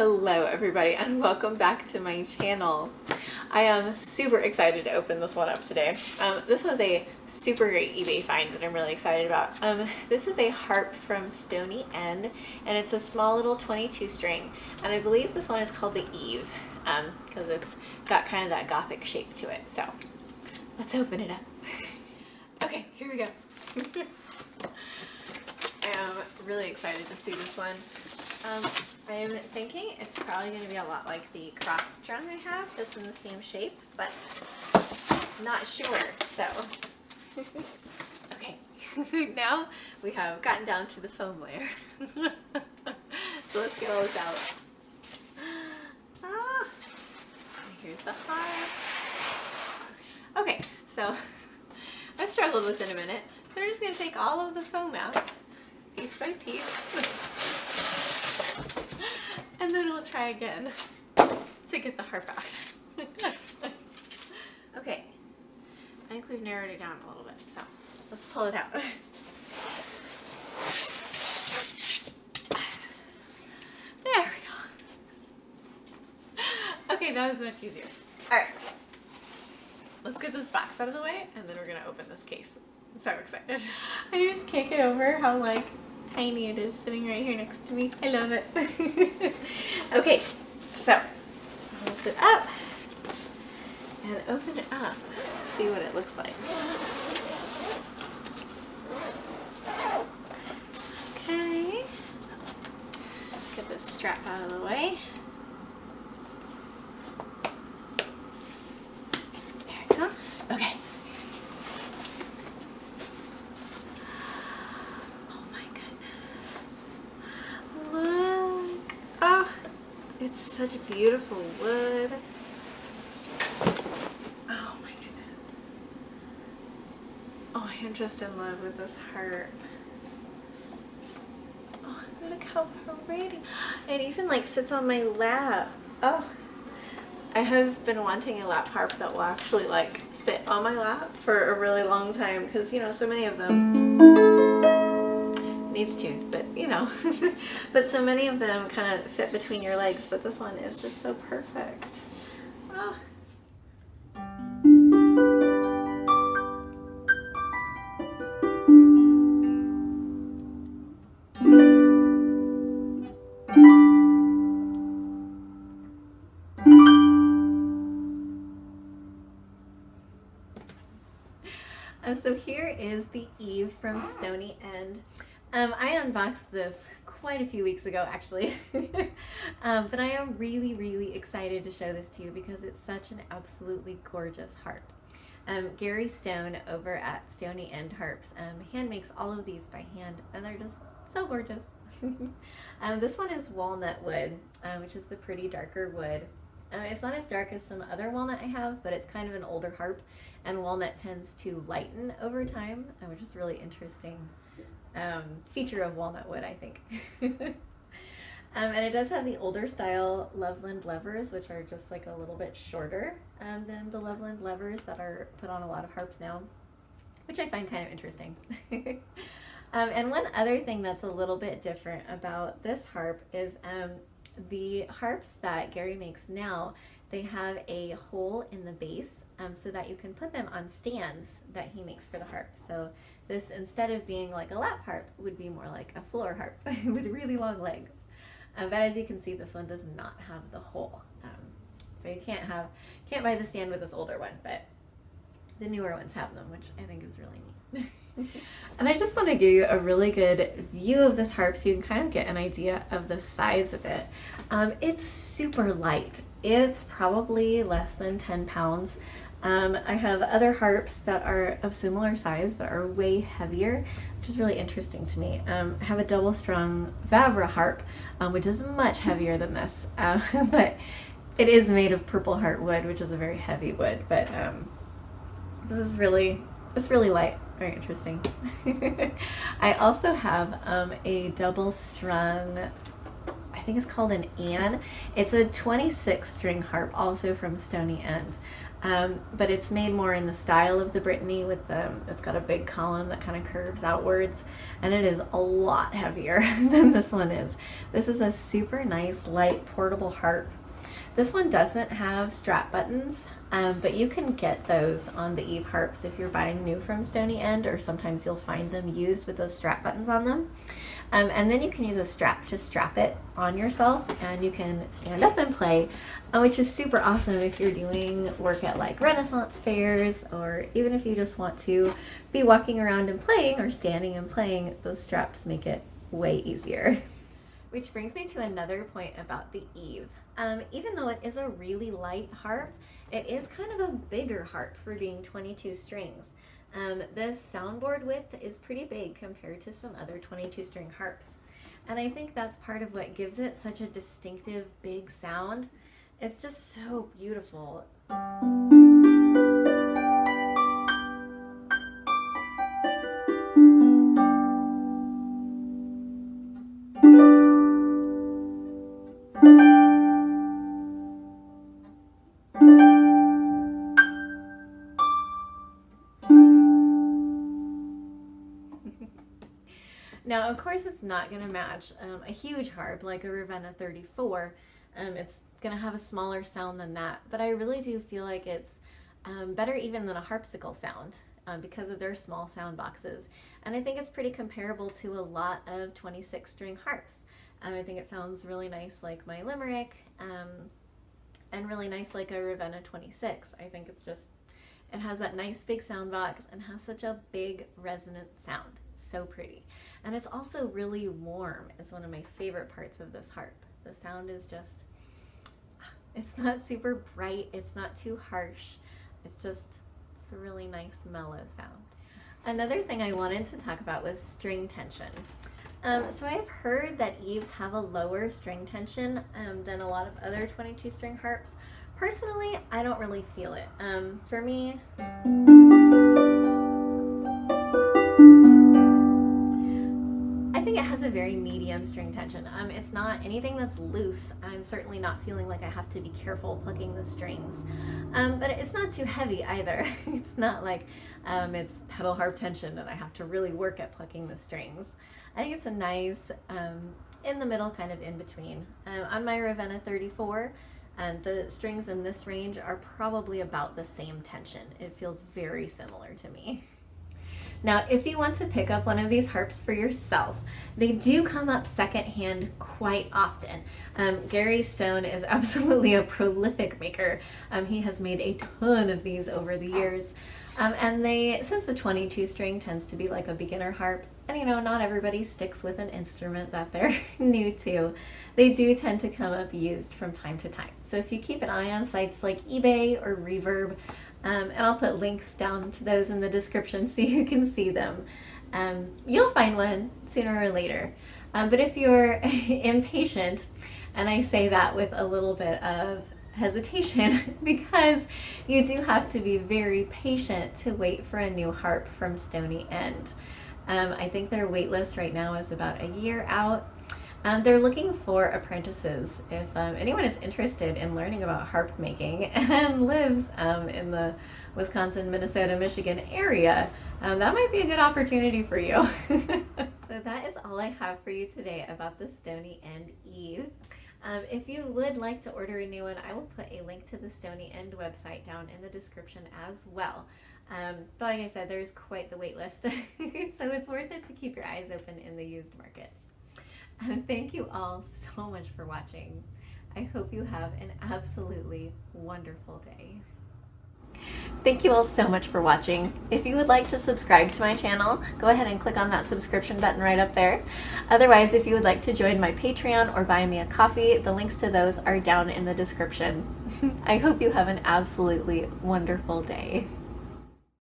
Hello everybody and welcome back to my channel. I am super excited to open this one up today. This was a super great eBay find that I'm really excited about. This is a harp from Stoney and it's a small little 22 string, and I believe this one is called the Eve because it's got kind of that gothic shape to it. So let's open it up. Okay, here we go. I am really excited to see this one. I'm thinking it's probably going to be a lot like the cross strung I have that's in the same shape, but not sure, so. Okay, now we have gotten down to the foam layer. So let's get all this out. Here's the harp. Okay, so I struggled with it a minute. So we're just going to take all of the foam out, piece by piece. And then we'll try again to get the harp out. Okay, I think we've narrowed it down a little bit, so let's pull it out. There we go. Okay, that was much easier. All right, let's get this box out of the way, and then we're gonna open this case. I'm so excited. I just can't get over how tiny it is sitting right here next to me. I love it. Okay, so lift it up and open it up. See what it looks like. Okay, get this strap out of the way. There we go. Okay. It's such beautiful wood. Oh my goodness. Oh, I'm just in love with this harp. Oh, look how pretty. It even sits on my lap. Oh, I have been wanting a lap harp that will actually sit on my lap for a really long time, because so many of them needs to, but but so many of them kind of fit between your legs, but this one is just so perfect. Oh. So here is the Eve from Stoney and I unboxed this quite a few weeks ago, actually, but I am really excited to show this to you because it's such an absolutely gorgeous harp. Gary Stone over at Stoney and Harps hand makes all of these by hand, and they're just so gorgeous. This one is walnut wood, which is the pretty darker wood. It's not as dark as some other walnut I have, but it's kind of an older harp, and walnut tends to lighten over time, which is really interesting. Feature of walnut wood, I think. And it does have the older style Loveland levers, which are just a little bit shorter than the Loveland levers that are put on a lot of harps now, which I find kind of interesting. And one other thing that's a little bit different about this harp is the harps that Gary makes now, they have a hole in the base so that you can put them on stands that he makes for the harp. So this, instead of being like a lap harp, would be more like a floor harp with really long legs. But as you can see, this one does not have the hole. So you can't buy the stand with this older one, but the newer ones have them, which I think is really neat. And I just want to give you a really good view of this harp so you can kind of get an idea of the size of it. It's super light. It's probably less than 10 pounds. I have other harps that are of similar size but are way heavier, which is really interesting to me. I have a double strung Vavra harp, which is much heavier than this, but it is made of purple heart wood, which is a very heavy wood, but this is it's really light, very interesting. I also have a double strung, I think it's called an Anne. It's a 26 string harp, also from Stoney End. but it's made more in the style of the Brittany with it's got a big column that kind of curves outwards, and it is a lot heavier than this one is. This is a super nice, light, portable harp. This one doesn't have strap buttons, but you can get those on the Eve harps if you're buying new from Stoney End, or sometimes you'll find them used with those strap buttons on them. And then you can use a strap to strap it on yourself, and you can stand up and play, which is super awesome if you're doing work at like Renaissance fairs, or even if you just want to be walking around and playing or standing and playing. Those straps make it way easier. Which brings me to another point about the Eve. Even though it is a really light harp, it is kind of a bigger harp for being 22 strings. This soundboard width is pretty big compared to some other 22 string harps. And I think that's part of what gives it such a distinctive big sound. It's just so beautiful. Now, of course, it's not going to match a huge harp like a Ravenna 34. It's going to have a smaller sound than that, but I really do feel like it's better even than a harpsichord sound because of their small sound boxes. And I think it's pretty comparable to a lot of 26 string harps. I think it sounds really nice like my Limerick, and really nice like a Ravenna 26. I think it's just, it has that nice big sound box and has such a big resonant sound. So pretty. And it's also really warm. It's one of my favorite parts of this harp. The sound is just, it's not super bright, it's not too harsh, it's a really nice mellow sound. Another thing I wanted to talk about was string tension. So I've heard that Eves have a lower string tension than a lot of other 22 string harps. Personally, I don't really feel it. For me, I think it has a very medium string tension. It's not anything that's loose. I'm certainly not feeling like I have to be careful plucking the strings. But it's not too heavy either. It's not like it's pedal harp tension and I have to really work at plucking the strings. I think it's a nice in the middle, kind of in between. On my Ravenna 34, the strings in this range are probably about the same tension. It feels very similar to me. Now, if you want to pick up one of these harps for yourself, they do come up secondhand quite often. Gary Stone is absolutely a prolific maker. He has made a ton of these over the years. And since the 22 string tends to be like a beginner harp, and you know, not everybody sticks with an instrument that they're new to, they do tend to come up used from time to time. So if you keep an eye on sites like eBay or Reverb, and I'll put links down to those in the description so you can see them, you'll find one sooner or later. But if you're impatient, and I say that with a little bit of hesitation because you do have to be very patient to wait for a new harp from Stoney End. I think their wait list right now is about a year out. They're looking for apprentices. If anyone is interested in learning about harp making and lives in the Wisconsin, Minnesota, Michigan area, that might be a good opportunity for you. So that is all I have for you today about the Stoney End Eve. If you would like to order a new one, I will put a link to the Stoney End website down in the description as well. But like I said, there's quite the wait list, so it's worth it to keep your eyes open in the used markets. And thank you all so much for watching. I hope you have an absolutely wonderful day. Thank you all so much for watching. If you would like to subscribe to my channel, go ahead and click on that subscription button right up there. Otherwise, if you would like to join my Patreon or buy me a coffee, the links to those are down in the description. I hope you have an absolutely wonderful day.